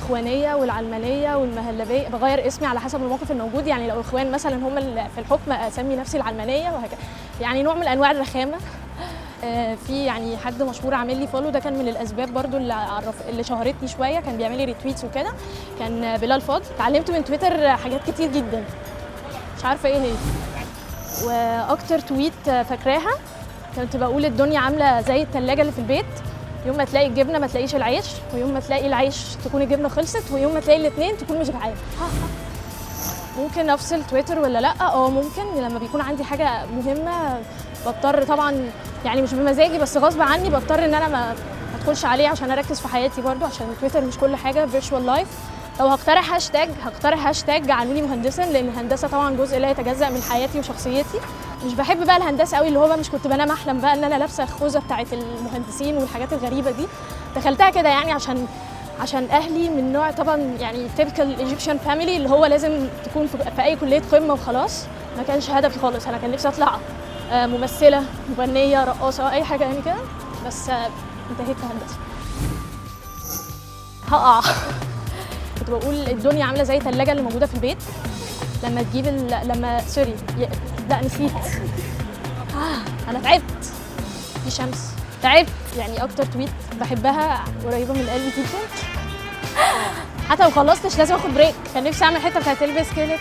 الاخوانيه والعلمانيه والمهلبيه، بغير اسمي على حسب الموقف الموجود. يعني لو اخوان مثلا هم اللي في الحكم اسمي نفسي العلمانيه وهكذا، يعني نوع من انواع الرخامه. في يعني حد مشهور عامل لي فولو، ده كان من الاسباب برضو اللي شهرتني شويه، كان بيعمل لي ريتويتس وكده، كان بلال فاضل. اتعلمت من تويتر حاجات كتير جدا، مش عارفه ايه هي. واكتر تويت فاكراها كنت بقول الدنيا عامله زي الثلاجه اللي في البيت، يوم ما تلاقي الجبنه ما تلاقيش العيش، ويوم ما تلاقي العيش تكون الجبنه خلصت، ويوم ما تلاقي الاثنين تكون مش جعان. ممكن افصل تويتر ولا لا؟ ممكن، لما بيكون عندي حاجه مهمه بضطر طبعا، يعني مش بمزاجي بس غصب عني بضطر ان انا ما ادخلش عليه عشان اركز في حياتي برضو، عشان تويتر مش كل حاجه فيرتشوال لايف. لو هقترح هاشتاج عنوني مهندسا، لان الهندسه طبعا جزء لا يتجزأ من حياتي وشخصيتي. مش بحب بقى الهندسه قوي، اللي هو بقى مش كنت بنام احلم بقى ان انا لابسه الخوذه بتاعت المهندسين والحاجات الغريبه دي. دخلتها كده يعني عشان اهلي من نوع طبعا يعني typical Egyptian family، اللي هو لازم تكون في اي كليه قمه وخلاص. ما كانش هدفي خالص، انا كان نفسي اطلع ممثله، مغنيه، رقاصه، اي حاجه يعني كده، بس انتهيت في هندسه. هقع. كنت بقول الدنيا عامله زي الثلاجه اللي موجوده في البيت، لما تجيب لا نسيت. انا تعبت في شمس، تعبت. يعني اكتر تويت بحبها قريبه من قلبي جدا، حتى لو خلصتش لازم اخد بريك. كان نفسي اعمل حته بتاعت البس كده